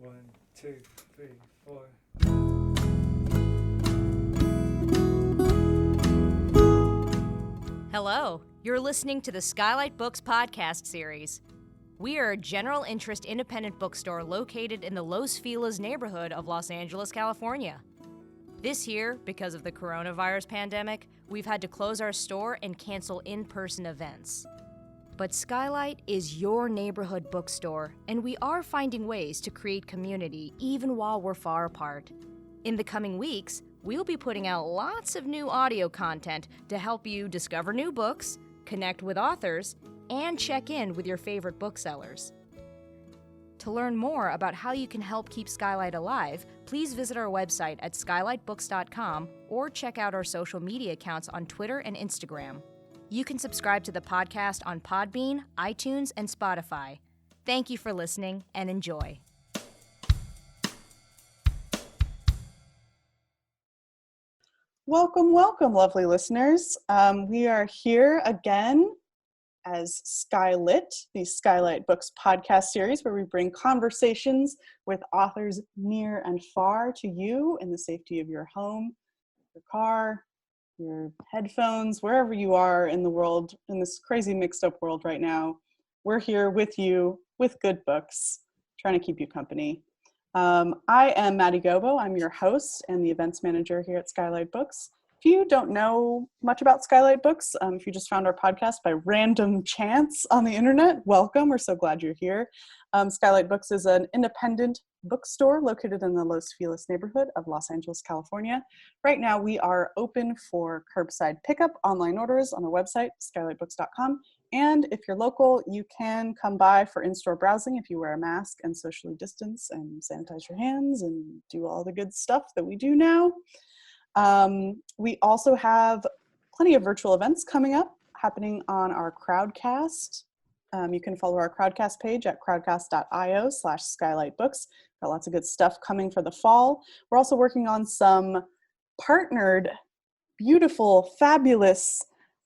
One, two, three, four. Hello, you're listening to the SKYLIT Books podcast series. We are a general interest independent bookstore located in the Los Feliz neighborhood of Los Angeles, California. This year, because of the coronavirus pandemic, we've had to close our store and cancel in-person events. But SKYLIT is your neighborhood bookstore, and we are finding ways to create community even while we're far apart. In the coming weeks, we'll be putting out lots of new audio content to help you discover new books, connect with authors, and check in with your favorite booksellers. To learn more about how you can help keep SKYLIT alive, please visit our website at skylitbooks.com or check out our social media accounts on Twitter and Instagram. You can subscribe to the podcast on Podbean, iTunes, and Spotify. Thank you for listening and enjoy. Welcome, welcome, lovely listeners. We are here again as SKYLIT, the SKYLIT Books podcast series, where we bring conversations with authors near and far to you in the safety of your home, your car, your headphones, wherever you are in the world, in this crazy mixed up world right now. We're here with you with good books, trying to keep you company. I am Maddie Gobo. I'm your host and the events manager here at SKYLIT Books. If you don't know much about SKYLIT Books, if you just found our podcast by random chance on the internet, welcome. We're so glad you're here. SKYLIT Books is an independent bookstore located in the Los Feliz neighborhood of Los Angeles, California. Right now, we are open for curbside pickup, online orders on our website, skylitbooks.com. And if you're local, you can come by for in-store browsing if you wear a mask and socially distance and sanitize your hands and do all the good stuff that we do now. We also have plenty of virtual events coming up happening on our Crowdcast. You can follow our Crowdcast page at crowdcast.io/skylitbooks. Got lots of good stuff coming for the fall. We're also working on some partnered, beautiful, fabulous,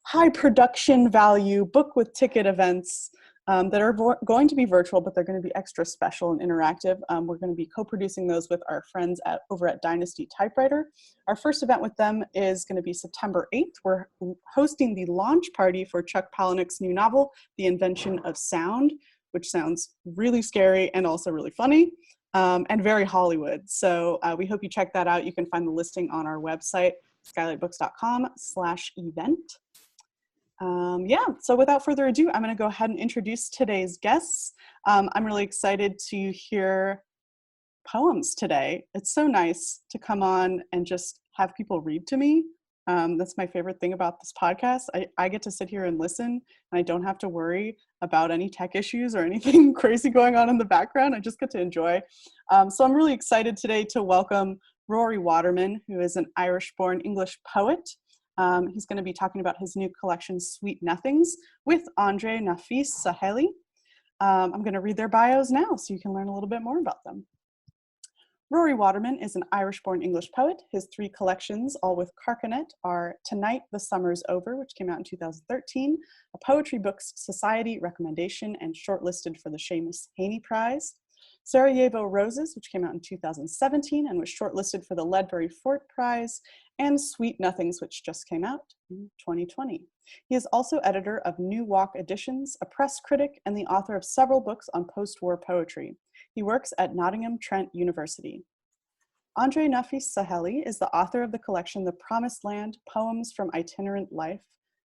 high production value book with ticket events that are going to be virtual, but they're going to be extra special and interactive. We're going to be co-producing those with our friends over at Dynasty Typewriter. Our first event with them is going to be September 8th. We're hosting the launch party for Chuck Palahniuk's new novel, The Invention of Sound, which sounds really scary and also really funny and very Hollywood. So we hope you check that out. You can find the listing on our website, skylitbooks.com/event. So without further ado, I'm going to go ahead and introduce today's guests. I'm really excited to hear poems today. It's so nice to come on and just have people read to me. That's my favorite thing about this podcast. I get to sit here and listen, and I don't have to worry about any tech issues or anything crazy going on in the background. I just get to enjoy. So I'm really excited today to welcome Rory Waterman, who is an Irish-born English poet. He's going to be talking about his new collection, Sweet Nothings, with Andre Naffis-Sahely. I'm going to read their bios now so you can learn a little bit more about them. Rory Waterman is an Irish-born English poet. His three collections, all with Carcanet, are Tonight the Summer's Over, which came out in 2013, a Poetry Books Society recommendation and shortlisted for the Seamus Heaney Prize. Sarajevo Roses, which came out in 2017 and was shortlisted for the Ledbury Fort Prize, and Sweet Nothings, which just came out in 2020. He is also editor of New Walk Editions, a press critic, and the author of several books on post-war poetry. He works at Nottingham Trent University. Andre Naffis-Sahely is the author of the collection The Promised Land, Poems from Itinerant Life,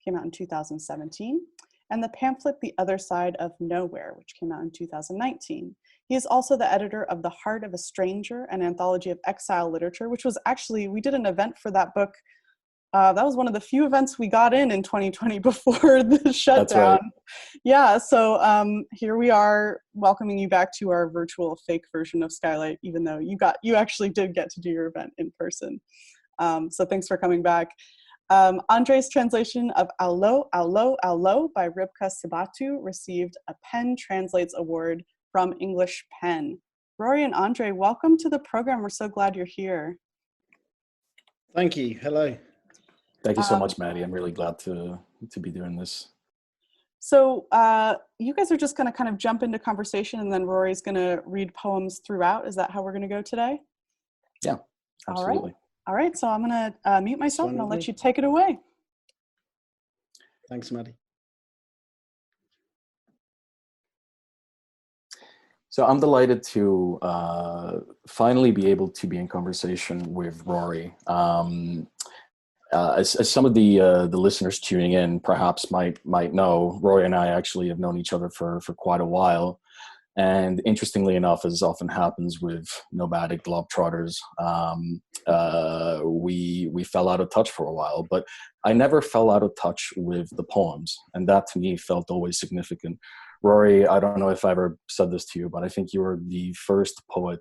came out in 2017, and the pamphlet The Other Side of Nowhere, which came out in 2019. He is also the editor of The Heart of a Stranger, an anthology of exile literature, which was actually, we did an event for that book. That was one of the few events we got in 2020 before the shutdown. That's right. Yeah, so here we are welcoming you back to our virtual fake version of SKYLIT, even though you actually did get to do your event in person. So thanks for coming back. Andre's translation of Allo, Allo, Allo by Ribka Sibatu received a Penn Translates Award from English Pen. Rory and Andre, welcome to the program. We're so glad you're here. Thank you. Hello. Thank you so much, Maddie. I'm really glad to be doing this. So you guys are just going to kind of jump into conversation, and then Rory's going to read poems throughout. Is that how we're going to go today? Yeah, absolutely. All right. All right. So I'm going to mute myself, and I'll let you take it away. Thanks, Maddie. So I'm delighted to finally be able to be in conversation with Rory. As some of the listeners tuning in perhaps might know, Rory and I actually have known each other for quite a while. And interestingly enough, as often happens with nomadic globetrotters, we fell out of touch for a while. But I never fell out of touch with the poems, and that to me felt always significant. Rory, I don't know if I ever said this to you, but I think you were the first poet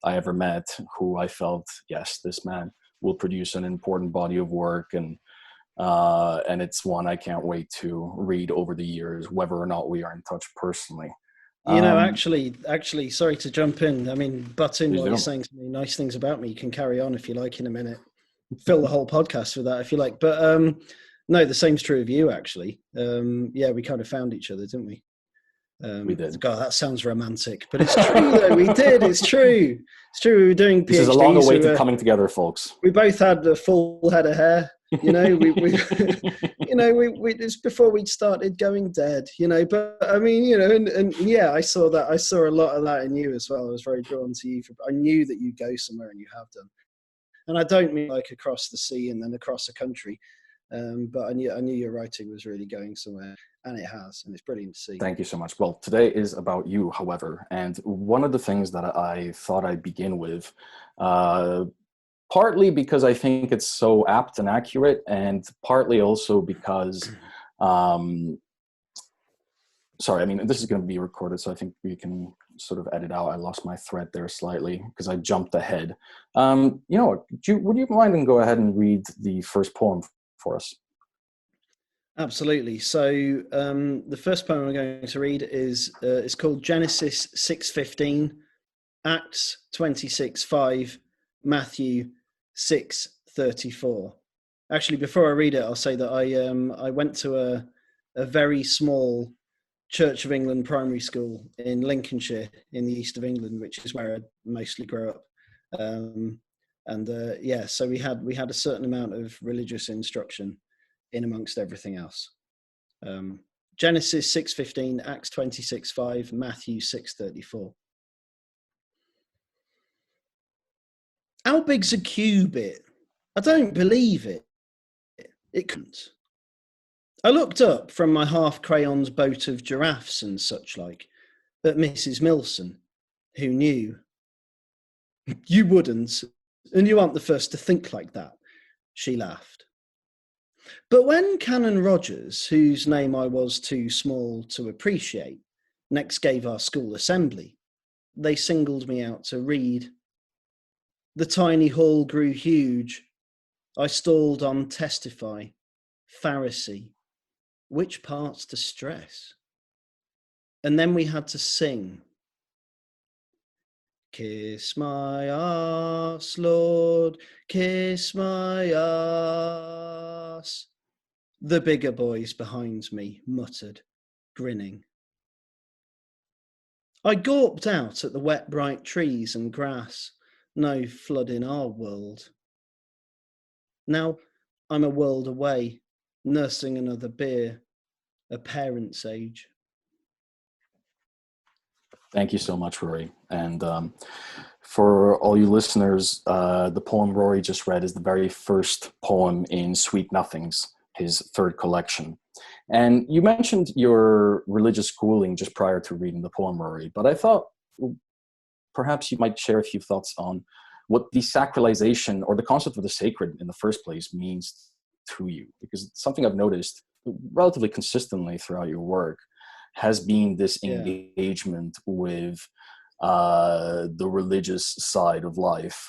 I ever met who I felt, yes, this man will produce an important body of work, and it's one I can't wait to read over the years, whether or not we are in touch personally. You know, actually, sorry to jump in. I mean, butt in while you're don't. saying some nice things about me. You can carry on if you like in a minute. Fill the whole podcast with that if you like. But no, the same's true of you, actually. Yeah, we kind of found each other, didn't we? We did. God, that sounds romantic, but it's true though. We did. It's true. It's true. We were doing PhDs. This is a long-awaited coming together, folks. We both had a full head of hair. You know, we it's before we'd started going dead. You know, but I mean, you know, and yeah, I saw that. I saw a lot of that in you as well. I was very drawn to you. I knew that you'd go somewhere, and you have done. And I don't mean like across the sea and then across the country. But I knew your writing was really going somewhere, and it has, and it's brilliant to see. Thank you so much. Well, today is about you, however, and one of the things that I thought I'd begin with, partly because I think it's so apt and accurate, and partly also because, sorry, I mean, this is going to be recorded, so I think we can sort of edit out. I lost my thread there slightly because I jumped ahead. You know what, would you mind and go ahead and read the first poem for us? Absolutely. So the first poem I'm going to read is it's called Genesis 6:15, Acts 26:5, Matthew 6:34. Actually, before I read it, I'll say that I went to a very small Church of England primary school in Lincolnshire in the east of England, which is where I mostly grew up. Yeah, so we had a certain amount of religious instruction in amongst everything else. Genesis 6:15, Acts 26:5, Matthew 6:34. How big's a cubit? I don't believe it. It couldn't. I looked up from my half-crayon's boat of giraffes and such like at Mrs. Milson, who knew. You wouldn't, and you aren't the first to think like that, she laughed. But when Canon Rogers, whose name I was too small to appreciate, next gave our school assembly, they singled me out to read. The tiny hall grew huge. I stalled on testify, Pharisee, which parts to stress? And then we had to sing. Kiss my ass, Lord, kiss my ass. The bigger boys behind me muttered, grinning. I gawped out at the wet, bright trees and grass. No flood in our world. Now I'm a world away, nursing another beer, a parent's age. Thank you so much, Rory. And for all you listeners, the poem Rory just read is the very first poem in Sweet Nothings, his third collection. And you mentioned your religious schooling just prior to reading the poem, Rory, but I thought perhaps you might share a few thoughts on what desacralization or the concept of the sacred in the first place means to you, because it's something I've noticed relatively consistently throughout your work has been this engagement with the religious side of life,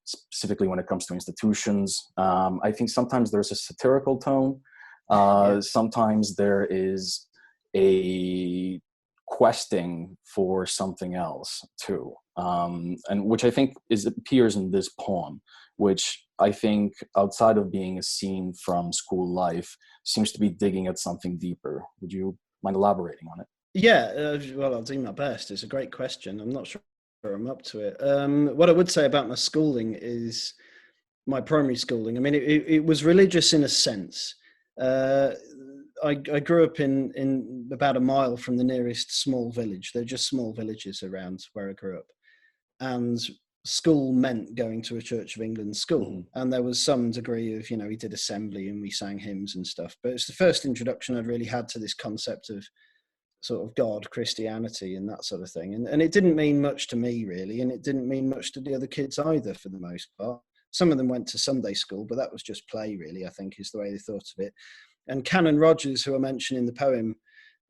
specifically when it comes to institutions. I think sometimes there's a satirical tone. Sometimes there is a questing for something else too, and which I think appears in this poem, which I think outside of being a scene from school life seems to be digging at something deeper. Would you Mind elaborating on it? Yeah, well, I'll do my best. It's a great question. I'm not sure I'm up to it. What I would say about my schooling is my primary schooling. I mean, it was religious in a sense. I grew up in about a mile from the nearest small village. They're just small villages around where I grew up. And school meant going to a Church of England school. And there was some degree of, we did assembly and we sang hymns and stuff. But it's the first introduction I'd really had to this concept of sort of God, Christianity and that sort of thing. And it didn't mean much to me, really. And it didn't mean much to the other kids either, for the most part. Some of them went to Sunday school, but that was just play, really, I think, is the way they thought of it. And Canon Rogers, who I mentioned in the poem,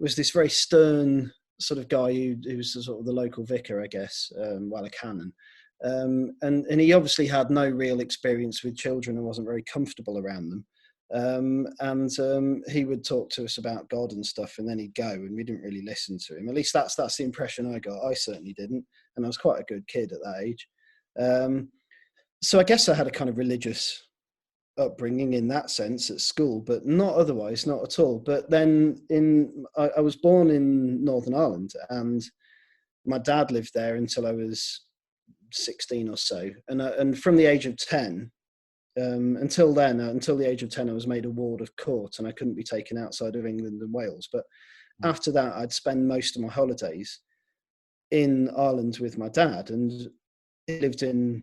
was this very stern sort of guy who was sort of the local vicar, I guess, a canon. And he obviously had no real experience with children and wasn't very comfortable around them. And he would talk to us about God and stuff, and then he'd go, and we didn't really listen to him. At least that's the impression I got. I certainly didn't, and I was quite a good kid at that age. So I guess I had a kind of religious upbringing in that sense at school, but not otherwise, not at all. But then I was born in Northern Ireland, and my dad lived there until I was 16 or so. And from the age of 10, until the age of 10, I was made a ward of court, and I couldn't be taken outside of England and Wales. But after that, I'd spend most of my holidays in Ireland with my dad, and he lived in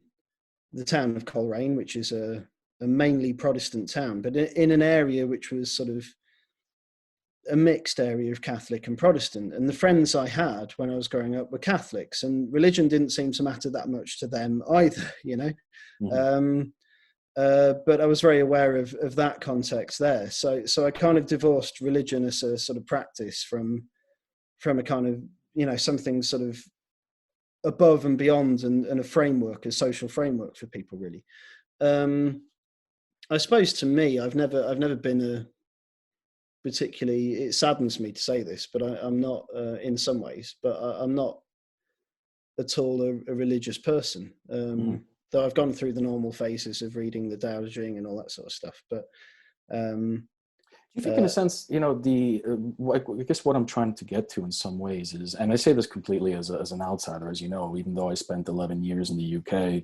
the town of Coleraine, which is a mainly Protestant town, but in an area which was sort of a mixed area of Catholic and Protestant. And the friends I had when I was growing up were Catholics, and religion didn't seem to matter that much to them either, but I was very aware of that context there. So I kind of divorced religion as a sort of practice from a kind of, something sort of above and beyond and a framework, a social framework for people, really. I suppose to me, I've never been a particularly, it saddens me to say this, but I'm not in some ways, but I'm not at all a religious person. Though I've gone through the normal phases of reading the Tao Te Ching and all that sort of stuff. But do you think, in a sense, I guess what I'm trying to get to in some ways is, and I say this completely as an outsider, as you know, even though I spent 11 years in the UK,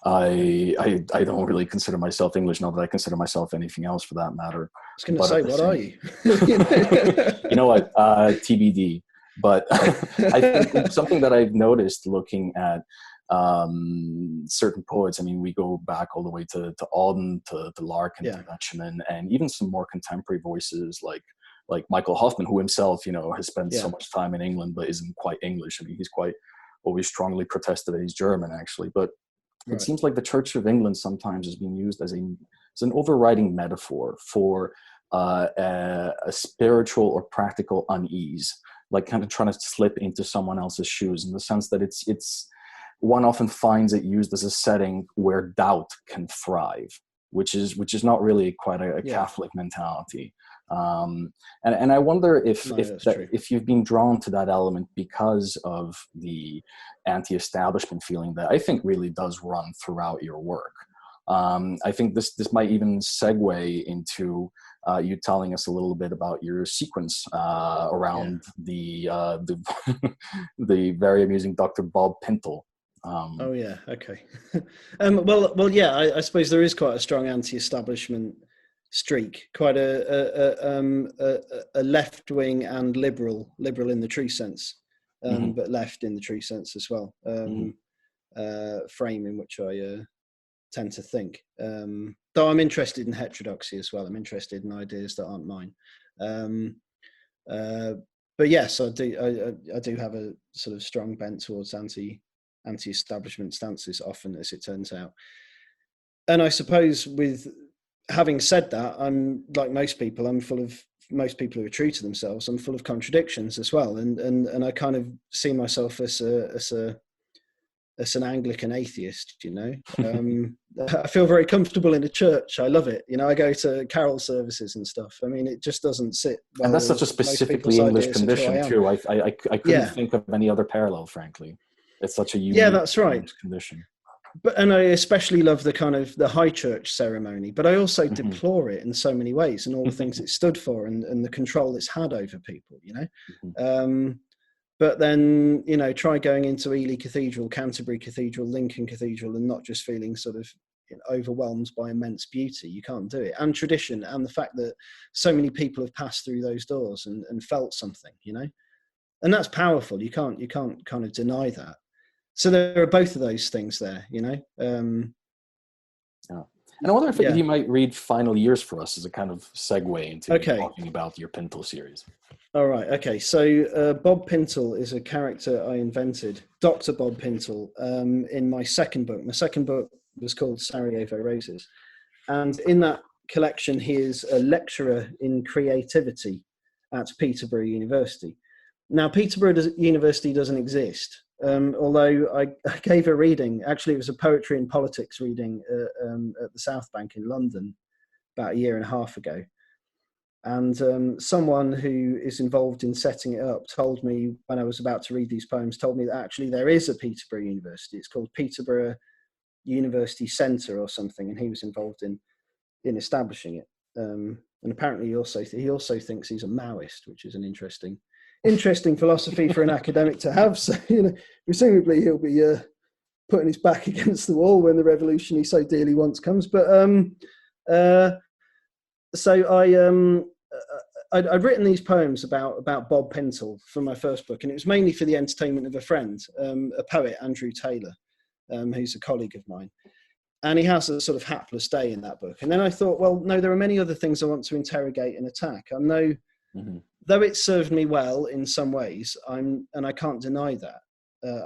I don't really consider myself English, nor that I consider myself anything else for that matter. I was going to say, what are you? You know what? TBD. But I think something that I've noticed looking at certain poets, I mean, we go back all the way to Auden, to Larkin, to Betjeman, and even some more contemporary voices like Michael Hoffman, who himself, has spent so much time in England but isn't quite English. I mean, he's quite always strongly protested that he's German, actually. But it seems like the Church of England sometimes is being used as an overriding metaphor for a spiritual or practical unease, like kind of trying to slip into someone else's shoes, in the sense that it's one often finds it used as a setting where doubt can thrive, which is not really quite a Catholic mentality. And I wonder if you've been drawn to that element because of the anti-establishment feeling that I think really does run throughout your work. I think this might even segue into you telling us a little bit about your sequence around the very amusing Dr. Bob Pintle. Oh yeah, okay. Well, yeah. I suppose there is quite a strong anti-establishment streak, quite a left-wing and liberal in the true sense, but left in the true sense as well. Frame in which I tend to think. Though I'm interested in heterodoxy as well. I'm interested in ideas that aren't mine. But yes, I do have a sort of strong bent towards anti-establishment stances, often, as it turns out. And I suppose, with having said that, I'm like most people. I'm full of, most people who are true to themselves, I'm full of contradictions as well. And I kind of see myself as an Anglican atheist, I feel very comfortable in a church. I love it. I go to carol services and stuff. I mean, it just doesn't sit well. And that's such a specifically English condition too. I couldn't think of any other parallel, frankly. It's such a unique that's right. condition. and I especially love the kind of the high church ceremony, but I also Mm-hmm. deplore it in so many ways, and all the things it stood for, and the control it's had over people, you know. Mm-hmm. But then, you know, try going into Ely Cathedral, Canterbury Cathedral, Lincoln Cathedral, and not just feeling sort of, you know, overwhelmed by immense beauty. You can't do it. And tradition, and the fact that so many people have passed through those doors and felt something, you know, and that's powerful. You can't kind of deny that. So there are both of those things there, you know. Yeah. And I wonder if you might read Final Years for us as a kind of segue into talking about your Pintle series. All right. Okay. So Bob Pintle is a character I invented, Dr. Bob Pintle, in my second book. My second book was called Sarajevo Roses. And in that collection, he is a lecturer in creativity at Peterborough University. Now, Peterborough University doesn't exist. Although I gave a reading, actually it was a poetry and politics reading at the South Bank in London about 1.5 years ago. And someone who is involved in setting it up told me, when I was about to read these poems, told me that actually there is a Peterborough University. It's called Peterborough University Centre or something, and he was involved in establishing it. And apparently he also thinks he's a Maoist, which is an interesting philosophy for an academic to have. So, you know, presumably he'll be putting his back against the wall when the revolution he so dearly wants comes. But so I'd written these poems about Bob Pintle for my first book, and it was mainly for the entertainment of a friend, a poet, Andrew Taylor, who's a colleague of mine. And he has a sort of hapless day in that book. And then I thought, well, no, there are many other things I want to interrogate and attack. I know, though it served me well in some ways, and I can't deny that.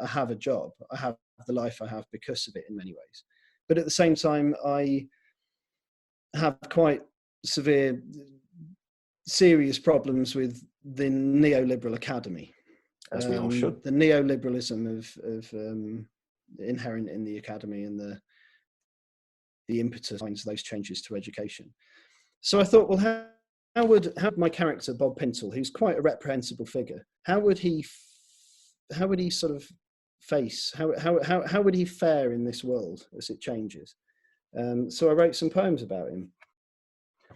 I have a job. I have the life I have because of it in many ways. But at the same time, I have quite serious problems with the neoliberal academy. As we all should. The neoliberalism of inherent in the academy and the impetus behind those changes to education. So I thought, well, how would my character Bob Pintle, who's quite a reprehensible figure, how would he sort of face, how would he fare in this world as it changes? So I wrote some poems about him.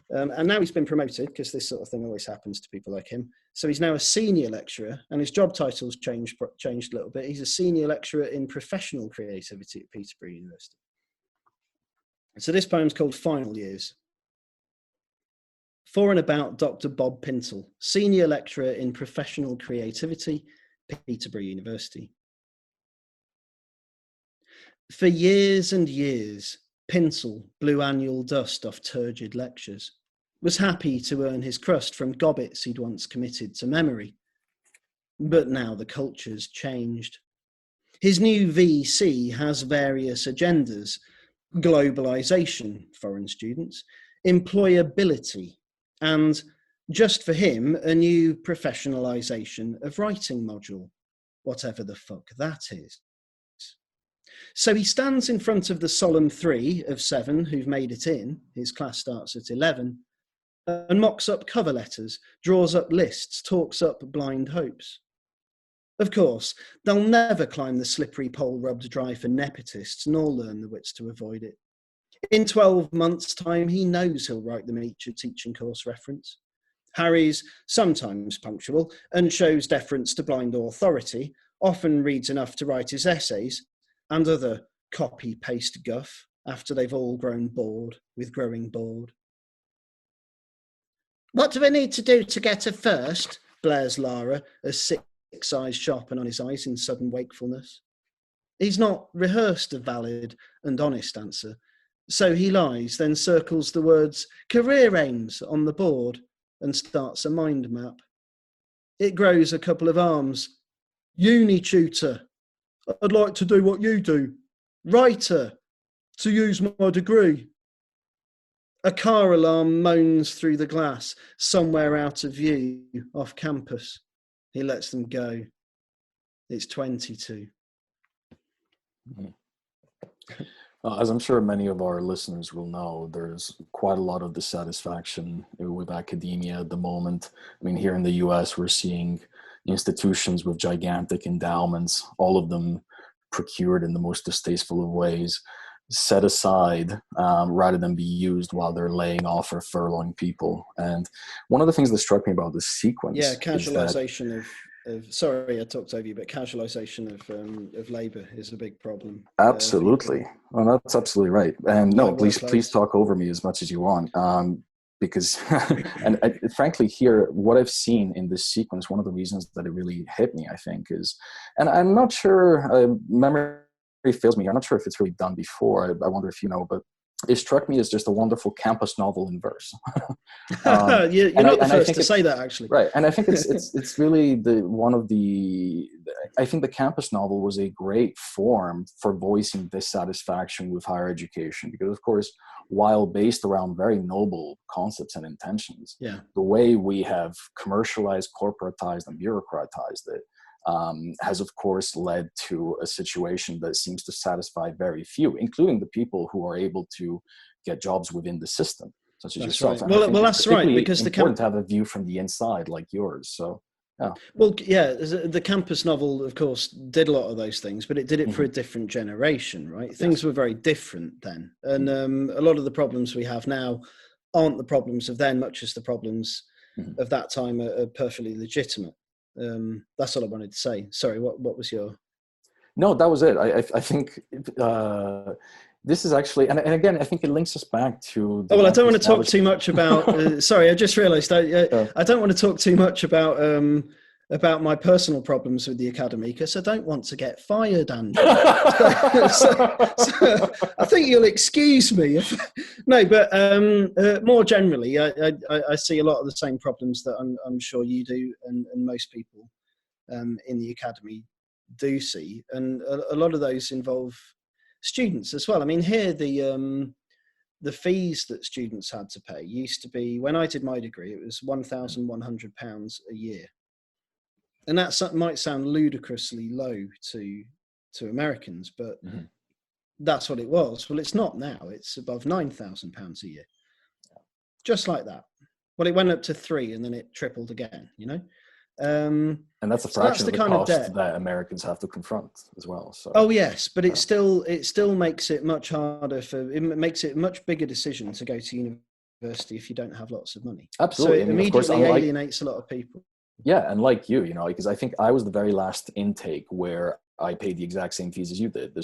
And now he's been promoted, because this sort of thing always happens to people like him. So he's now a senior lecturer, and his job title's changed a little bit. He's a senior lecturer in professional creativity at Peterborough University. So this poem's called Final Years. For and about Dr. Bob Pintle, senior lecturer in professional creativity, Peterborough University. For years and years, Pintle blew annual dust off turgid lectures, was happy to earn his crust from gobbets he'd once committed to memory. But now the culture's changed. His new VC has various agendas: globalization, foreign students, employability, and, just for him, a new professionalization of writing module, whatever the fuck that is. So he stands in front of the solemn 3 of 7 who've made it in, his class starts at 11, and mocks up cover letters, draws up lists, talks up blind hopes. Of course, they'll never climb the slippery pole rubbed dry for nepotists, nor learn the wits to avoid it. In 12 months' time, he knows he'll write them each a teaching course reference. Harry's sometimes punctual and shows deference to blind authority, often reads enough to write his essays, and other copy-paste guff after they've all grown bored with growing bored. What do I need to do to get a first? Blares Lara, as six eyes sharpen on his eyes in sudden wakefulness. He's not rehearsed a valid and honest answer, so he lies, then circles the words career aims on the board and starts a mind map. It grows a couple of arms. Uni tutor. I'd like to do what you do. Writer. To use my degree. A car alarm moans through the glass, somewhere out of view, off campus. He lets them go. It's 22. As I'm sure many of our listeners will know, there's quite a lot of dissatisfaction with academia at the moment. I mean, here in the US, we're seeing institutions with gigantic endowments, all of them procured in the most distasteful of ways, set aside rather than be used while they're laying off or furloughing people. And one of the things that struck me about this sequence, casualization of sorry, I talked over you, but casualization of labour is a big problem. Absolutely. Well, that's absolutely right. And no, please talk over me as much as you want. Because, and frankly, here, what I've seen in this sequence, one of the reasons that it really hit me, I think, is, and I'm not sure, memory fails me here, I'm not sure if it's really done before, I wonder if you know, but it struck me as just a wonderful campus novel in verse. You're not the first to say that, actually. Right, and I think it's really I think the campus novel was a great form for voicing dissatisfaction with higher education, because of course, while based around very noble concepts and intentions, the way we have commercialized, corporatized, and bureaucratized it has of course led to a situation that seems to satisfy very few, including the people who are able to get jobs within the system, such as yourself. Right. Well, that's right, because it's important to have a view from the inside like yours. So, yeah. Well, yeah, the campus novel, of course, did a lot of those things, but it did it for a different generation, right? Things were very different then, and a lot of the problems we have now aren't the problems of then, much as the problems of that time are perfectly legitimate. That's all I wanted to say. Sorry, what was your... No, that was it. I think this is actually, and again, I think it links us back to... I don't want to talk too much about... sorry, I just realised I don't want to talk too much about my personal problems with the Academy, because I don't want to get fired, Andrew. so I think you'll excuse me. But more generally, I see a lot of the same problems that I'm sure you do, and most people in the Academy do see, and a lot of those involve students as well. I mean, here the fees that students had to pay used to be, when I did my degree, it was £1,100 a year. And that might sound ludicrously low to Americans, but that's what it was. Well, it's not now. It's above £9,000 a year. Just like that. Well, it went up to 3 and then it tripled again, you know? And that's a fraction of the cost that Americans have to confront as well. So. Oh yes, but it still makes it much harder it makes it a much bigger decision to go to university if you don't have lots of money. Absolutely. So it immediately alienates a lot of people. Yeah, and like you know, because I think I was the very last intake where I paid the exact same fees as you did.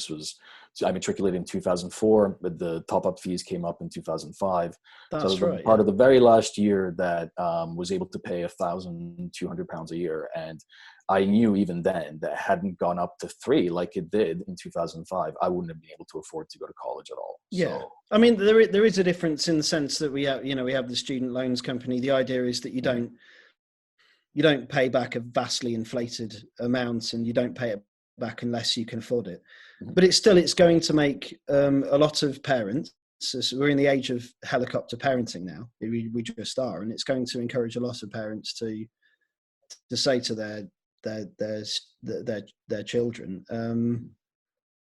I matriculated in 2004, but the top-up fees came up in 2005. That's so right. Part of the very last year that was able to pay £1,200 a year, and I knew even then that hadn't gone up to 3 like it did in 2005, I wouldn't have been able to afford to go to college at all. Yeah, so, I mean, there is a difference in the sense that we have the student loans company. The idea is that you don't pay back a vastly inflated amount, and you don't pay it back unless you can afford it. But it's going to make a lot of parents, so we're in the age of helicopter parenting now, we just are, and it's going to encourage a lot of parents to say to their children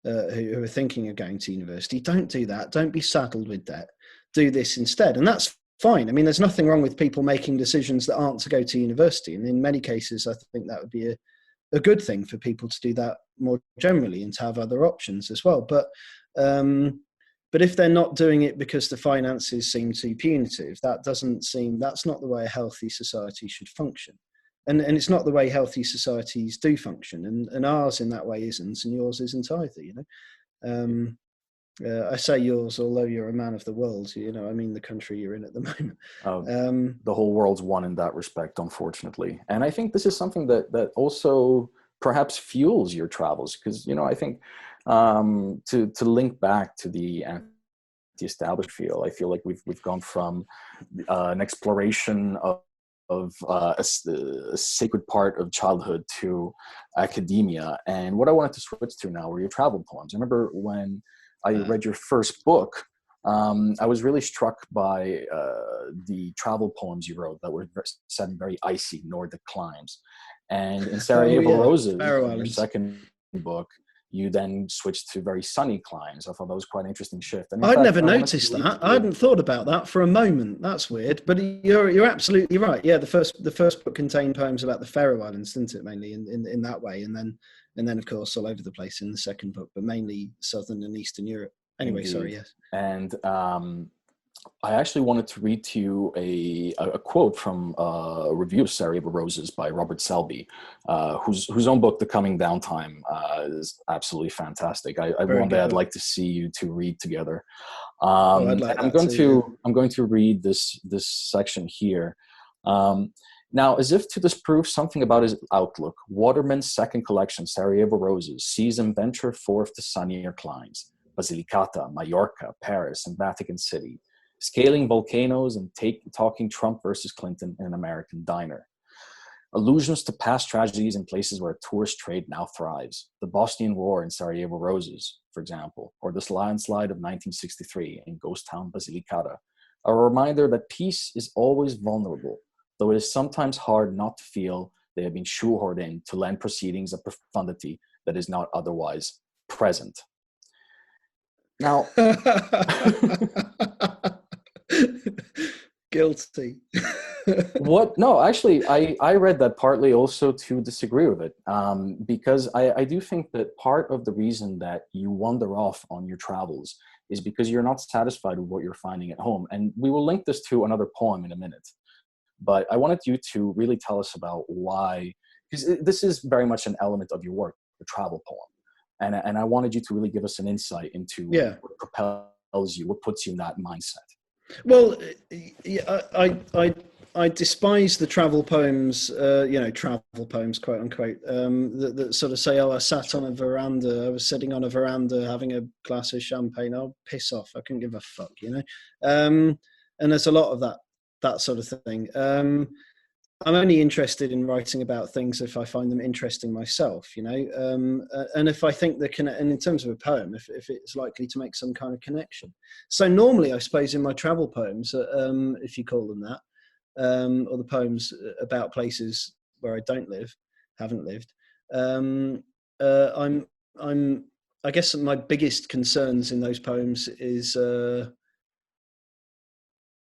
who are thinking of going to university, don't do that, don't be saddled with debt, do this instead. And that's fine. I mean, there's nothing wrong with people making decisions that aren't to go to university. And in many cases, I think that would be a good thing for people to do that more generally and to have other options as well. But if they're not doing it because the finances seem too punitive, that's not the way a healthy society should function. And it's not the way healthy societies do function. And ours in that way isn't, and yours isn't either, you know. I say yours, although you're a man of the world, you know, I mean the country you're in at the moment. The whole world's one in that respect, unfortunately. And I think this is something that also perhaps fuels your travels, because, you know, I think to link back to the anti-established feel, I feel like we've gone from an exploration of a sacred part of childhood to academia. And what I wanted to switch to now were your travel poems. I remember when I read your first book, I was really struck by the travel poems you wrote that were set in very icy Nordic climes. And in Sarajevo Roses, your second book, you then switched to very sunny climes. I thought that was quite an interesting shift. And I'd never noticed that. I hadn't thought about that for a moment. That's weird, but you're absolutely right. Yeah, the first book contained poems about the Faroe Islands, didn't it? Mainly in that way, and And then, of course, all over the place in the second book, but mainly Southern and Eastern Europe. Anyway, Indeed. sorry, yes. And I actually wanted to read to you a quote from a review of Sarajevo Roses by Robert Selby, whose own book, The Coming Down Time, is absolutely fantastic. One day I'd like to see you two read together. I'd like I'm going to read this section here. Now, as if to disprove something about his outlook, Waterman's second collection, Sarajevo Roses, sees him venture forth to sunnier climes, Basilicata, Mallorca, Paris, and Vatican City, scaling volcanoes and talking Trump versus Clinton in an American diner. Allusions to past tragedies in places where tourist trade now thrives. The Bosnian War in Sarajevo Roses, for example, or the landslide of 1963 in ghost town Basilicata, are a reminder that peace is always vulnerable, though it is sometimes hard not to feel they have been shoehorned in to lend proceedings a profundity that is not otherwise present. Now, guilty. What? No, actually, I read that partly also to disagree with it, because I do think that part of the reason that you wander off on your travels is because you're not satisfied with what you're finding at home. And we will link this to another poem in a minute. But I wanted you to really tell us about why, because this is very much an element of your work, the travel poem. And I wanted you to really give us an insight into what propels you, what puts you in that mindset. Well, I despise the travel poems, travel poems, quote unquote, that sort of say, oh, I sat on a veranda, I was sitting on a veranda having a glass of champagne. Oh, piss off. I couldn't give a fuck, and there's a lot of that sort of thing. I'm only interested in writing about things if I find them interesting myself, and if I think and in terms of a poem, if it's likely to make some kind of connection. So normally, I suppose, in my travel poems, if you call them that, or the poems about places where I haven't lived, I guess my biggest concerns in those poems is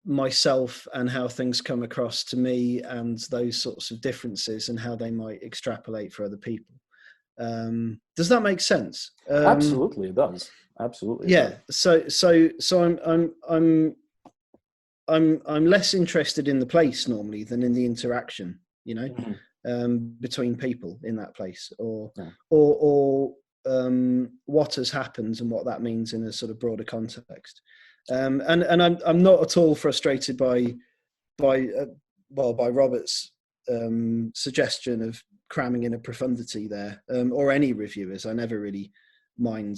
myself and how things come across to me and those sorts of differences and how they might extrapolate for other people. Does that make sense? Absolutely, it does. Absolutely. Yeah. So I'm less interested in the place normally than in the interaction, between people in that place, or what has happened and what that means in a sort of broader context. And I'm not at all frustrated by Robert's suggestion of cramming in a profundity there, or any reviewers. I never really mind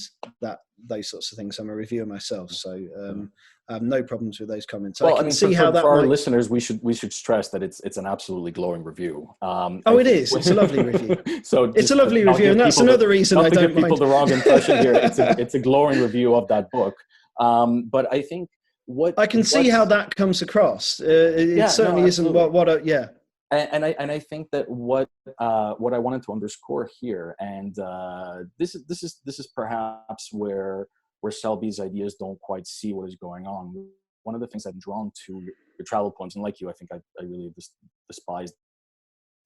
those sorts of things. I'm a reviewer myself, so I have no problems with those comments. Well, I can see how that for our listeners, we should stress that it's an absolutely glowing review. It is. It's a lovely review. So it's a lovely review, and that's another reason I don't mind. Not to give people the wrong impression here. It's a glowing review of that book. But I think I can see how that comes across. It certainly isn't And I think that what I wanted to underscore here, and this is perhaps where Selby's ideas don't quite see what is going on. One of the things I'm drawn to your travel poems, and like you, I think I really despise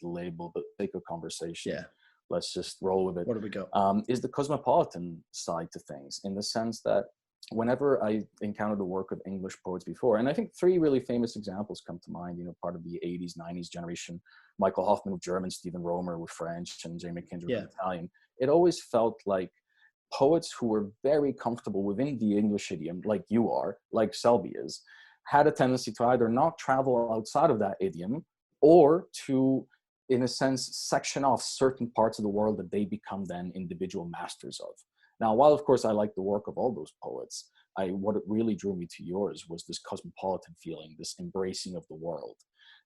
the label, but for the sake of conversation, let's just roll with it. What do we got? Is the cosmopolitan side to things, in the sense that whenever I encountered the work of English poets before, and I think three really famous examples come to mind, part of the 80s, 90s generation, Michael Hoffman with German, Stephen Romer with French, and Jamie Kindred with Italian. It always felt like poets who were very comfortable within the English idiom, like you are, like Selby is, had a tendency to either not travel outside of that idiom, or to, in a sense, section off certain parts of the world that they become then individual masters of. Now, while of course I like the work of all those poets, what really drew me to yours was this cosmopolitan feeling, this embracing of the world.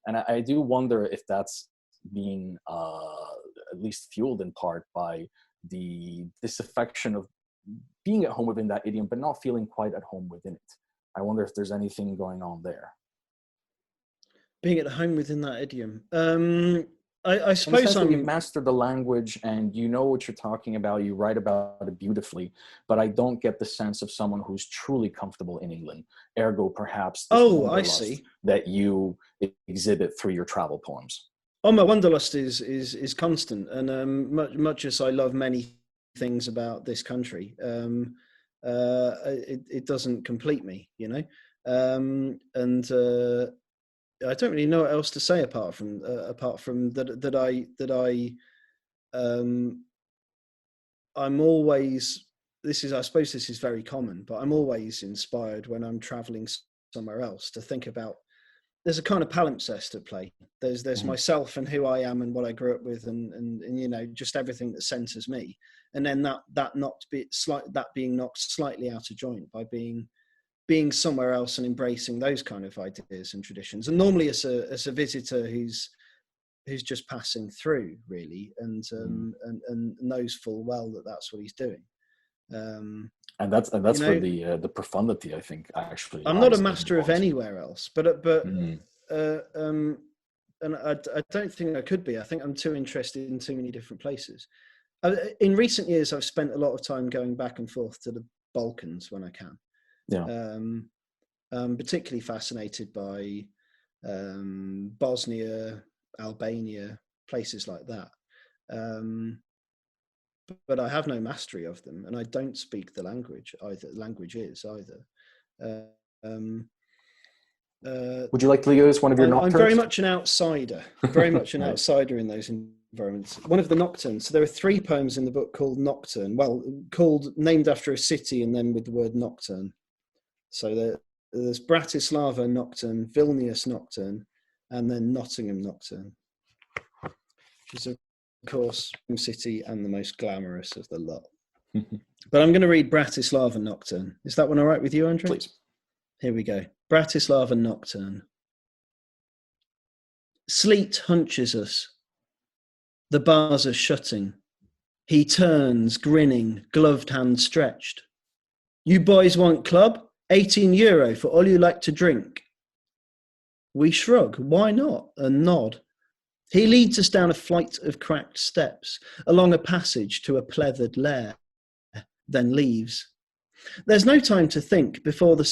And I do wonder if that's being at least fueled in part by the disaffection of being at home within that idiom, but not feeling quite at home within it. I wonder if there's anything going on there. Being at home within that idiom. I suppose you've mastered the language and you know what you're talking about, you write about it beautifully, but I don't get the sense of someone who's truly comfortable in England, ergo perhaps I see, that you exhibit through your travel poems. Oh, my wanderlust is constant, and much as I love many things about this country, it doesn't complete me, you know. And I don't really know what else to say apart from that I'm always, I suppose this is very common, but I'm always inspired when I'm traveling somewhere else to think about, there's a kind of palimpsest at play. There's myself and who I am and what I grew up with, and you know, just everything that centers me. And then that being knocked slightly out of joint by being somewhere else and embracing those kind of ideas and traditions. And normally as a visitor who's just passing through, really, and knows full well that that's what he's doing. And that's you know, where the profundity, I think, actually. I'm not a master of anywhere else, but and I don't think I could be. I think I'm too interested in too many different places. In recent years, I've spent a lot of time going back and forth to the Balkans when I can. Yeah. I'm particularly fascinated by Bosnia, Albania, places like that. But I have no mastery of them, and I don't speak the language either. Would you like to use one of your nocturnes? I'm very much an outsider, outsider in those environments. One of the nocturnes. So there are 3 poems in the book called Nocturne. Well, named after a city, and then with the word nocturne. So there's Bratislava Nocturne, Vilnius Nocturne, and then Nottingham Nocturne, which is, of course, city and the most glamorous of the lot. But I'm going to read Bratislava Nocturne. Is that one all right with you, Andre? Please. Here we go. Bratislava Nocturne. Sleet hunches us. The bars are shutting. He turns, grinning, gloved hand stretched. You boys want club? €18 for all you like to drink. We shrug, why not, and nod. He leads us down a flight of cracked steps, along a passage to a pleathered lair, then leaves. There's no time to think before the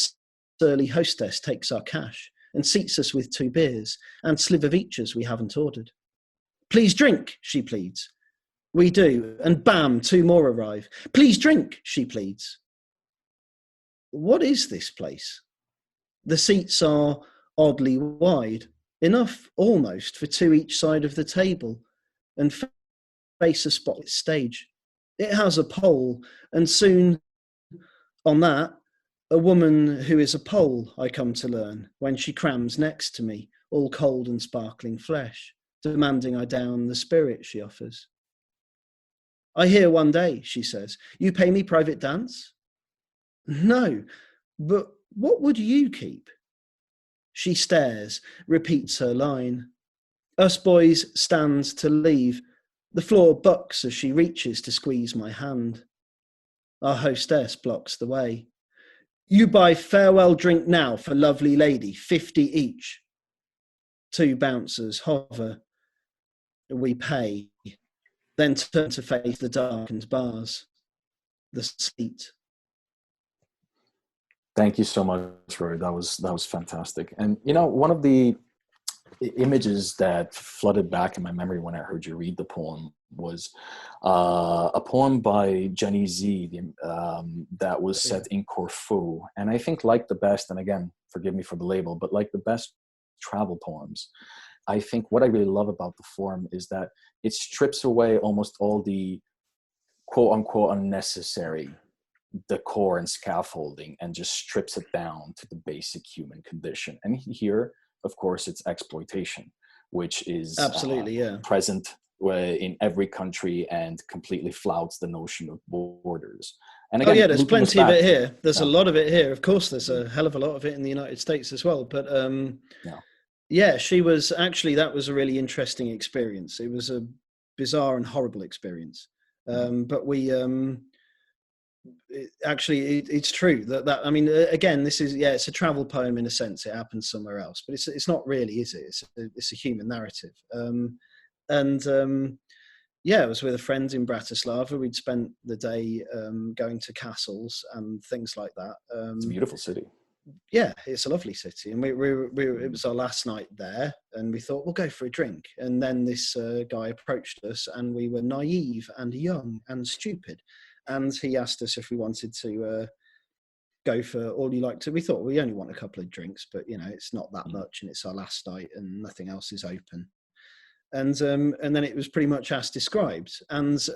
surly hostess takes our cash and seats us with 2 beers and Slivovichas we haven't ordered. Please drink, she pleads. We do, and bam, 2 more arrive. Please drink, she pleads. What is this place? The seats are oddly wide, enough almost for 2 each side of the table, and face a spotlit stage. It has a pole, and soon on that, a woman who is a Pole, I come to learn, when she crams next to me, all cold and sparkling flesh, demanding I down the spirit she offers. I hear one day, she says, you pay me private dance? No, but what would you keep? She stares, repeats her line. Us boys stands to leave. The floor bucks as she reaches to squeeze my hand. Our hostess blocks the way. You buy farewell drink now for lovely lady, 50 each. 2 bouncers hover. We pay, then turn to face the darkened bars. The seat. Thank you so much, Rory. That was fantastic. And you know, one of the images that flooded back in my memory when I heard you read the poem was a poem by Jenny Z that was set in Corfu. And I think, like the best, and again, forgive me for the label, but like the best travel poems, I think what I really love about the form is that it strips away almost all the quote unquote unnecessary decor and scaffolding and just strips it down to the basic human condition. And here, of course, it's exploitation, which is absolutely present in every country and completely flouts the notion of borders. And again, there's plenty of it here. There's a lot of it here. Of course, there's a hell of a lot of it in the United States as well. But she was actually, that was a really interesting experience. It was a bizarre and horrible experience. But we it's true that I mean, again, this is it's a travel poem in a sense. It happens somewhere else, but it's not really, is it? It's a human narrative. I was with a friend in Bratislava. We'd spent the day going to castles and things like that. It's a beautiful city. yeah, it's a lovely city, and it was our last night there, and we thought we'll go for a drink, and then this guy approached us, and we were naive and young and stupid, and he asked us if we wanted to go for all you like to. We thought we only want a couple of drinks, but it's not that much, and it's our last night, and nothing else is open, and then it was pretty much as described, and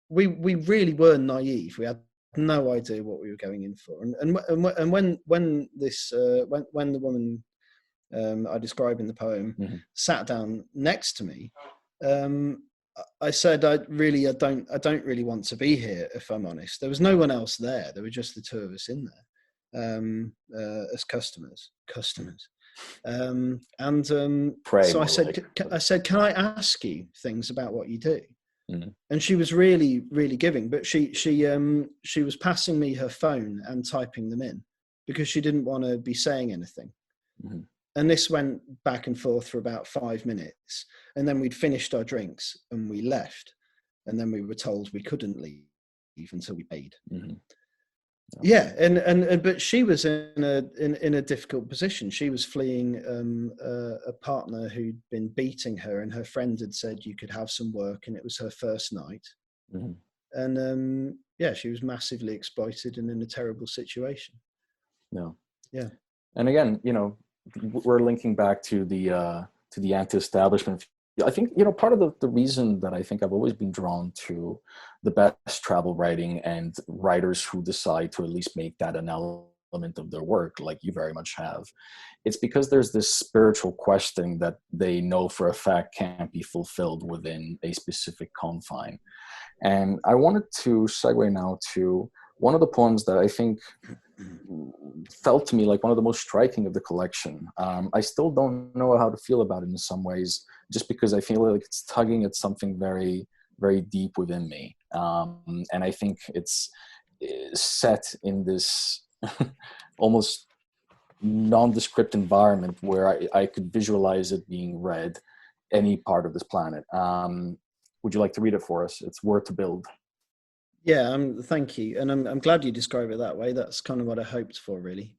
we really were naive. We had no idea what we were going in for, and when the woman I describe in the poem sat down next to me, I said, I don't really want to be here, if I'm honest. There was no one else there. There were just the two of us in there as customers. So I said, can I ask you things about what you do? And she was really, really giving, but she was passing me her phone and typing them in because she didn't want to be saying anything. And this went back and forth for about 5 minutes, and then we'd finished our drinks and we left, and then we were told we couldn't leave until we paid. Yeah, but she was in a difficult position. She was fleeing a partner who'd been beating her, and her friend had said you could have some work, and it was her first night. And she was massively exploited and in a terrible situation. Yeah. And again, we're linking back to the anti-establishment. I think, part of the reason that I think I've always been drawn to the best travel writing and writers who decide to at least make that an element of their work, like you very much have, it's because there's this spiritual question that they know for a fact can't be fulfilled within a specific confine. And I wanted to segue now to one of the poems that I think felt to me like one of the most striking of the collection. I still don't know how to feel about it in some ways, just because I feel like it's tugging at something very, very deep within me. And I think it's set in this almost nondescript environment where I could visualize it being read any part of this planet. Would you like to read it for us? It's Where to Build. Yeah, thank you. And I'm glad you describe it that way. That's kind of what I hoped for, really.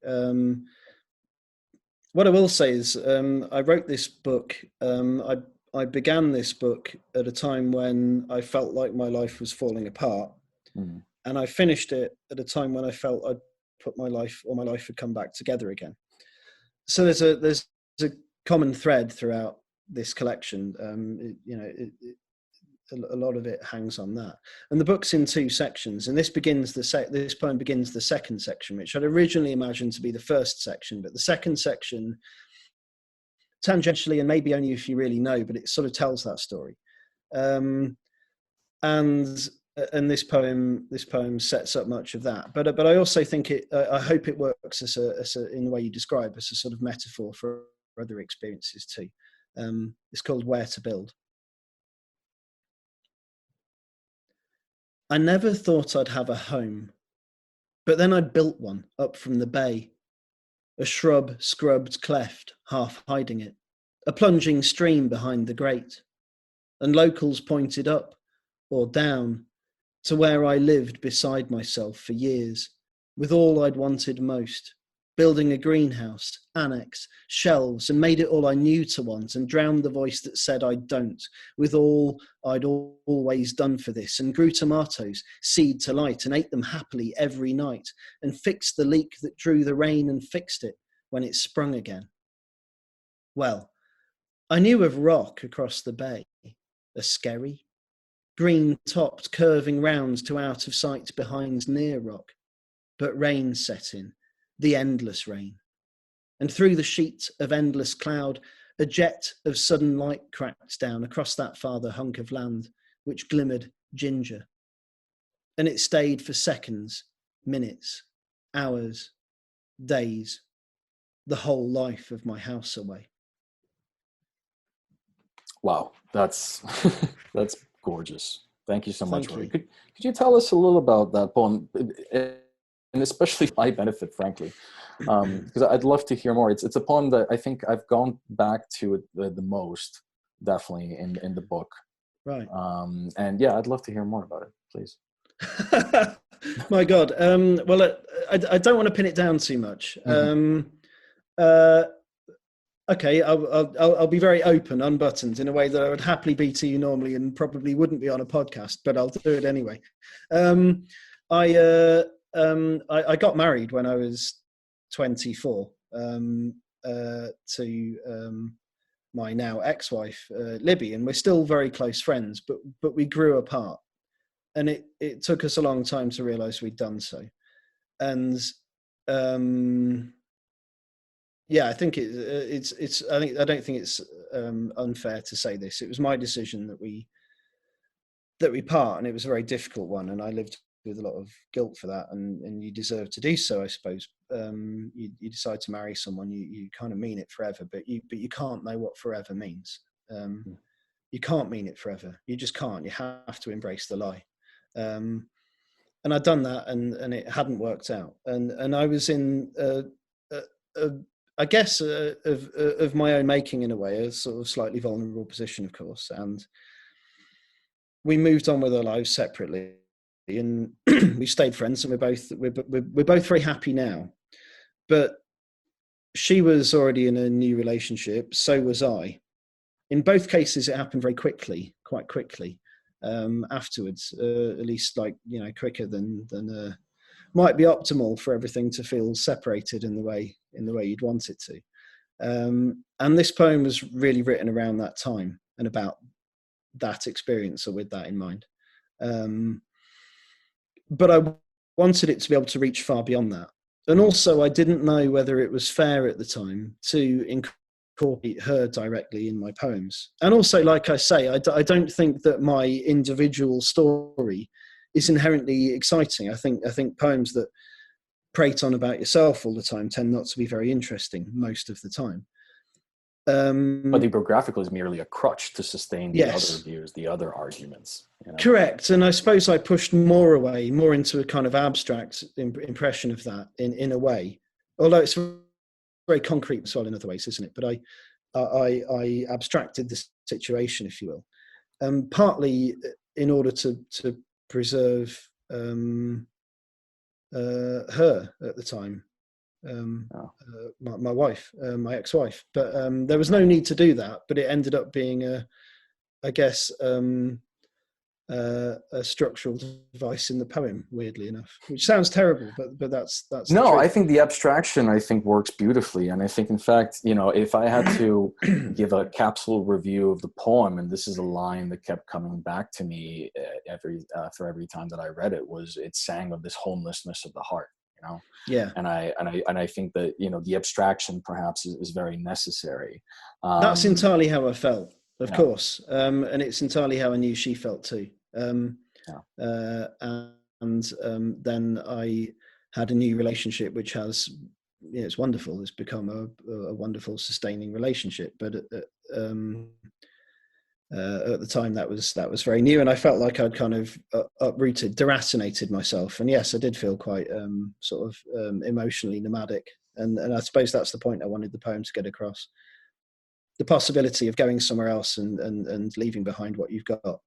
What I will say is I wrote this book. I began this book at a time when I felt like my life was falling apart. And I finished it at a time when I felt I'd put my life had come back together again. So there's a common thread throughout this collection. A lot of it hangs on that, and the book's in 2 sections, and this poem begins the second section, which I'd originally imagined to be the first section, but the second section tangentially, and maybe only if you really know, but it sort of tells that story. And this poem sets up much of that, but I also think I hope it works as a in the way you describe, as a sort of metaphor for other experiences too. It's called Where to Build. I never thought I'd have a home, but then I built one up from the bay, a shrub scrubbed cleft, half hiding it, a plunging stream behind the grate, and locals pointed up or down to where I lived beside myself for years, with all I'd wanted most, building a greenhouse, annex, shelves, and made it all I knew to want, and drowned the voice that said I don't, with all I'd always done for this, and grew tomatoes, seed to light, and ate them happily every night, and fixed the leak that drew the rain, and fixed it when it sprung again. Well, I knew of rock across the bay, a skerry, green-topped, curving round to out of sight behind near rock, but rain set in, the endless rain, and through the sheet of endless cloud, a jet of sudden light cracked down across that farther hunk of land, which glimmered ginger. And it stayed for seconds, minutes, hours, days, the whole life of my house away. Wow, that's that's gorgeous. Thank you so much, Rory. You. Could you tell us a little about that poem? And especially my benefit, frankly, because I'd love to hear more. It's a poem that I think I've gone back to the most, definitely in the book. Right. And yeah, I'd love to hear more about it, please. My God. Well, I don't want to pin it down too much. Mhm. Okay, I'll be very open, unbuttoned, in a way that I would happily be to you normally, and probably wouldn't be on a podcast, but I'll do it anyway. I got married when I was 24 to my now ex-wife, Libby, and we're still very close friends, but we grew apart, and it took us a long time to realize we'd done so. And yeah, I think I don't think it's unfair to say this. It was my decision that we part, and it was a very difficult one, and I lived with a lot of guilt for that, and you deserve to do so, I suppose. You decide to marry someone, you kind of mean it forever, but you can't know what forever means. You can't mean it forever. You just can't. You have to embrace the lie. And I'd done that, and it hadn't worked out, and I was in I guess of my own making, in a way, a sort of slightly vulnerable position, of course, and we moved on with our lives separately, and we stayed friends, and we're both very happy now. But she was already in a new relationship, so was I. In both cases, it happened very quickly, quite quickly. Afterwards, at least, like, quicker than might be optimal for everything to feel separated in the way you'd want it to. And this poem was really written around that time and about that experience, or with that in mind. But I wanted it to be able to reach far beyond that. And also, I didn't know whether it was fair at the time to incorporate her directly in my poems. And also, like I say, I don't think that my individual story is inherently exciting. I think poems that prate on about yourself all the time tend not to be very interesting most of the time. But the biographical is merely a crutch to sustain the yes. other views, the other arguments. Correct. And I suppose I pushed more into a kind of abstract impression of that in a way, although it's very concrete as well in other ways, isn't it? But I abstracted the situation, if you will, partly in order to preserve her at the time, my wife, my ex-wife. But there was no need to do that. But it ended up being a structural device in the poem, weirdly enough, which sounds terrible, but that's no. I think the abstraction works beautifully, and I think, in fact, if I had to give a capsule review of the poem, and this is a line that kept coming back to me for every time that I read it, was it sang of this homelessness of the heart. Yeah. And I think that the abstraction perhaps is very necessary. That's entirely how I felt, of course, and it's entirely how I knew she felt too. And then I had a new relationship, which has, it's wonderful. It's become a wonderful, sustaining relationship. But at the time, that was very new, and I felt like I'd kind of uprooted, deracinated myself. And yes, I did feel quite emotionally nomadic. And I suppose that's the point I wanted the poem to get across: the possibility of going somewhere else and leaving behind what you've got,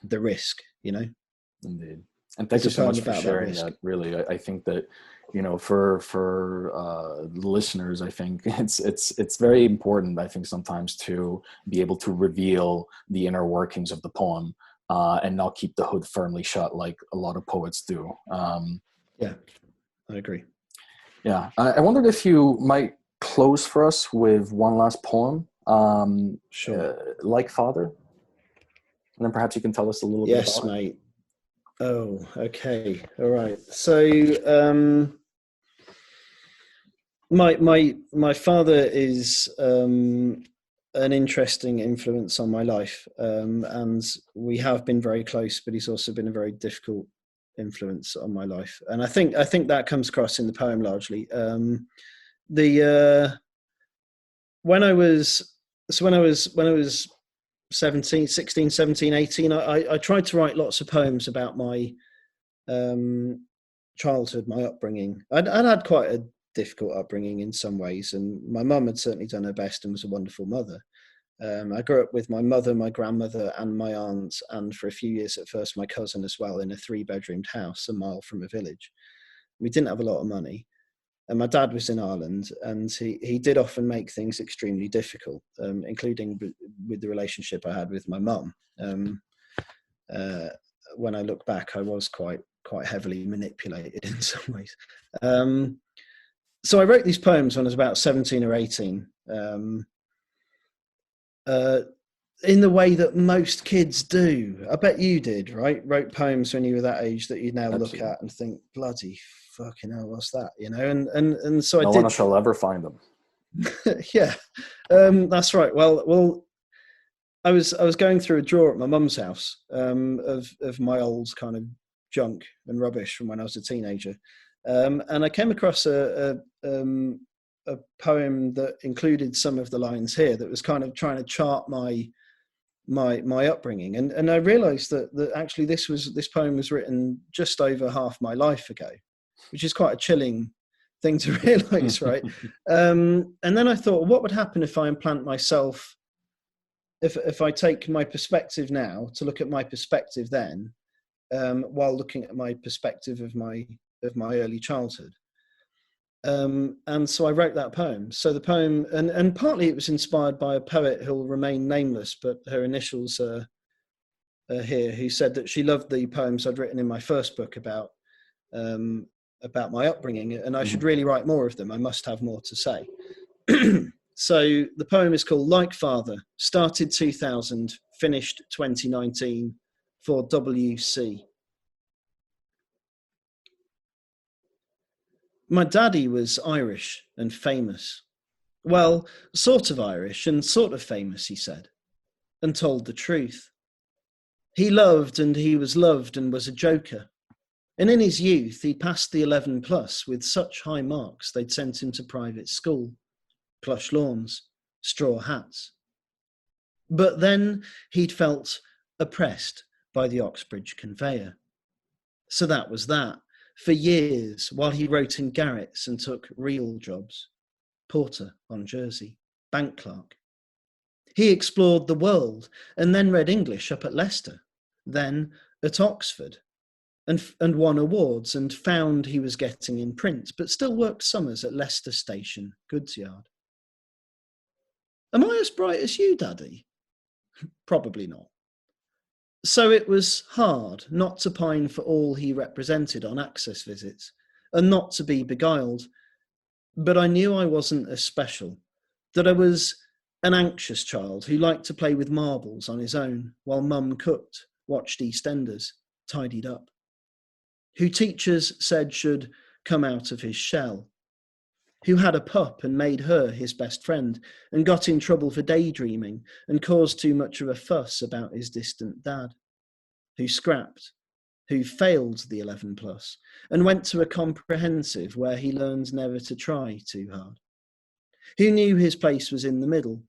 the risk, Indeed. And thank you so much for sharing that. Really, I think that, for listeners, I think it's very important, I think, sometimes to be able to reveal the inner workings of the poem, and not keep the hood firmly shut like a lot of poets do. Yeah, I agree. Yeah. I wondered if you might close for us with one last poem, Sure. Like Father, and then perhaps you can tell us a little bit about it. Yes, mate. Oh, okay. All right. So my father is an interesting influence on my life, and we have been very close, but he's also been a very difficult influence on my life. And I think that comes across in the poem largely. When I was 16, 17, 18, I tried to write lots of poems about my childhood, my upbringing. I'd had quite a difficult upbringing in some ways, and my mum had certainly done her best and was a wonderful mother. I grew up with my mother, my grandmother, and my aunt, and for a few years at first my cousin as well, in a 3-bedroomed house a mile from a village. We didn't have a lot of money. And my dad was in Ireland, and he did often make things extremely difficult, including with the relationship I had with my mum. When I look back, I was quite heavily manipulated in some ways. So I wrote these poems when I was about 17 or 18, in the way that most kids do. I bet you did, right? Wrote poems when you were that age that you now Absolutely. look at and think, bloody fucking hell, what's that? You know, and so no I did. one shall ever find them. Yeah, that's right. Well, I was going through a drawer at my mum's house of my old kind of junk and rubbish from when I was a teenager, and I came across a poem that included some of the lines here that was kind of trying to chart my upbringing, and I realised that actually this poem was written just over half my life ago, which is quite a chilling thing to realise, right? And then I thought, what would happen if I implant myself? If I take my perspective now to look at my perspective then, while looking at my perspective of my early childhood, and so I wrote that poem. So the poem, and partly it was inspired by a poet who'll remain nameless, but her initials are here, who said that she loved the poems I'd written in my first book about my upbringing, and I should really write more of them. I must have more to say. So the poem is called Like Father, started 2000, finished 2019 for WC. My daddy was Irish and famous. Well, sort of Irish and sort of famous, he said, and told the truth. He loved and he was loved and was a joker. And in his youth, he passed the 11 plus with such high marks they'd sent him to private school. Plush lawns, straw hats. But then he'd felt oppressed by the Oxbridge conveyor. So that was that, for years, while he wrote in garrets and took real jobs. Porter on Jersey, bank clerk. He explored the world and then read English up at Leicester, then at Oxford, and won awards and found he was getting in print, but still worked summers at Leicester Station, goods yard. Am I as bright as you, Daddy? Probably not. So it was hard not to pine for all he represented on access visits, and not to be beguiled. But I knew I wasn't as special, that I was an anxious child who liked to play with marbles on his own while Mum cooked, watched EastEnders, tidied up, who teachers said should come out of his shell, who had a pup and made her his best friend and got in trouble for daydreaming and caused too much of a fuss about his distant dad, who scrapped, who failed the 11 plus and went to a comprehensive where he learned never to try too hard, who knew his place was in the middle,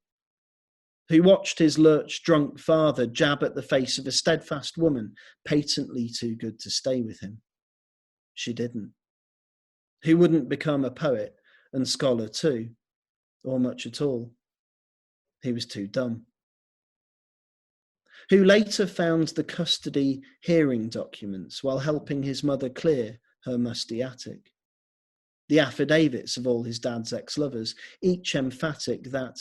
who watched his lurch drunk father jab at the face of a steadfast woman patently too good to stay with him. She didn't. Who wouldn't become a poet and scholar too, or much at all. He was too dumb. Who later found the custody hearing documents while helping his mother clear her musty attic. The affidavits of all his dad's ex-lovers, each emphatic that,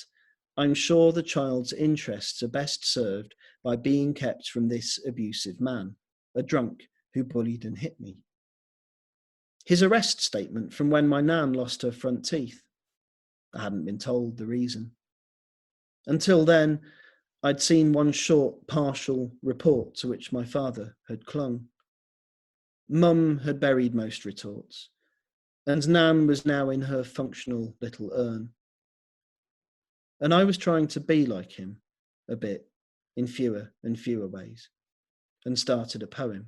I'm sure the child's interests are best served by being kept from this abusive man, a drunk who bullied and hit me. His arrest statement from when my nan lost her front teeth. I hadn't been told the reason. Until then, I'd seen one short, partial report to which my father had clung. Mum had buried most retorts, and Nan was now in her functional little urn. And I was trying to be like him, a bit, in fewer and fewer ways, and started a poem.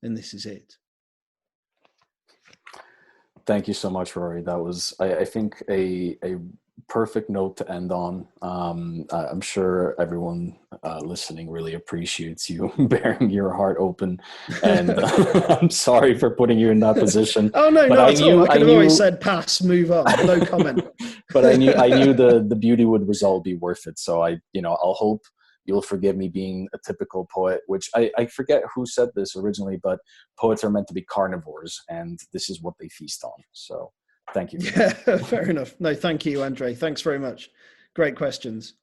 And this is it. Thank you so much, Rory. That was, I think, a perfect note to end on. I'm sure everyone listening really appreciates you bearing your heart open. And I'm sorry for putting you in that position. Oh, no, but not at all. I could have always said pass, move on, no comment. But I knew the beauty would result be worth it. So I'll hope you'll forgive me being a typical poet, which I forget who said this originally, but poets are meant to be carnivores, and this is what they feast on. So thank you. Yeah, fair enough. No, thank you, Andre. Thanks very much. Great questions.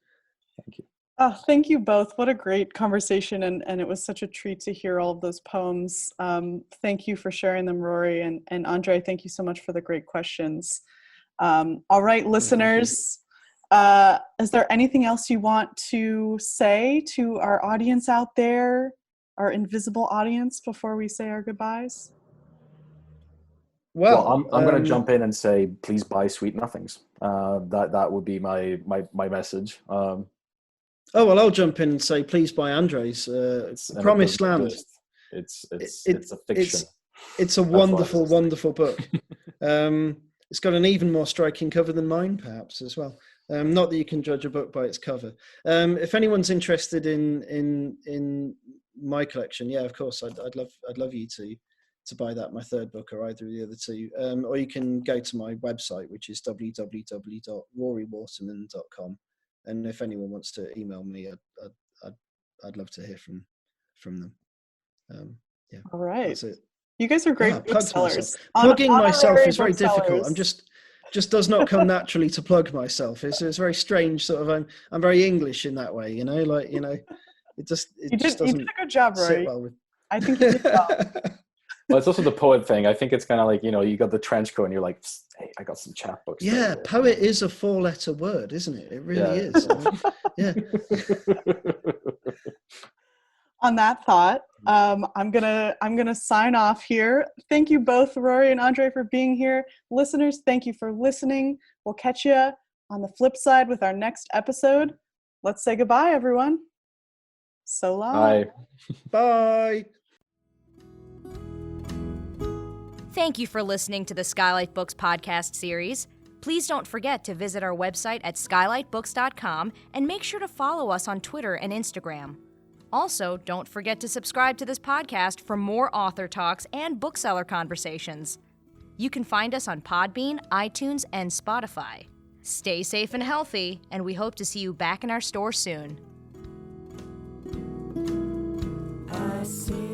Thank you. Oh, thank you both. What a great conversation. And it was such a treat to hear all of those poems. Thank you for sharing them, Rory. And Andre, thank you so much for the great questions. All right, listeners, is there anything else you want to say to our audience out there, our invisible audience, before we say our goodbyes? Well, I'm going to jump in and say, please buy Sweet Nothings. That would be my message. Oh, well, I'll jump in and say, please buy Andre's Promised Land. It's a fiction. It's a wonderful, wonderful book. It's got an even more striking cover than mine, perhaps, as well. Not that you can judge a book by its cover. If anyone's interested in my collection, yeah, of course, I'd love you to buy that, my third book, or either of the other two. Or you can go to my website, which is www.rorywaterman.com. And if anyone wants to email me, I'd love to hear from them. Yeah. All right. That's it. You guys are great booksellers. Plugging myself is very difficult. I'm just does not come naturally to plug myself. It's very strange sort of. I'm very English in that way, it just doesn't. You did a good job, Rory. Well with... I think you did well. Well, it's also the poet thing. I think it's kind of like, you got the trench coat and you're like, hey, I got some chapbooks. Yeah, poet is a 4-letter word, isn't it? It really is. Yeah. On that thought, I'm gonna sign off here. Thank you both, Rory and Andre, for being here. Listeners, thank you for listening. We'll catch you on the flip side with our next episode. Let's say goodbye, everyone. So long. Bye. Bye. Thank you for listening to the SKYLIT Books podcast series. Please don't forget to visit our website at skylitbooks.com and make sure to follow us on Twitter and Instagram. Also, don't forget to subscribe to this podcast for more author talks and bookseller conversations. You can find us on Podbean, iTunes, and Spotify. Stay safe and healthy, and we hope to see you back in our store soon. I see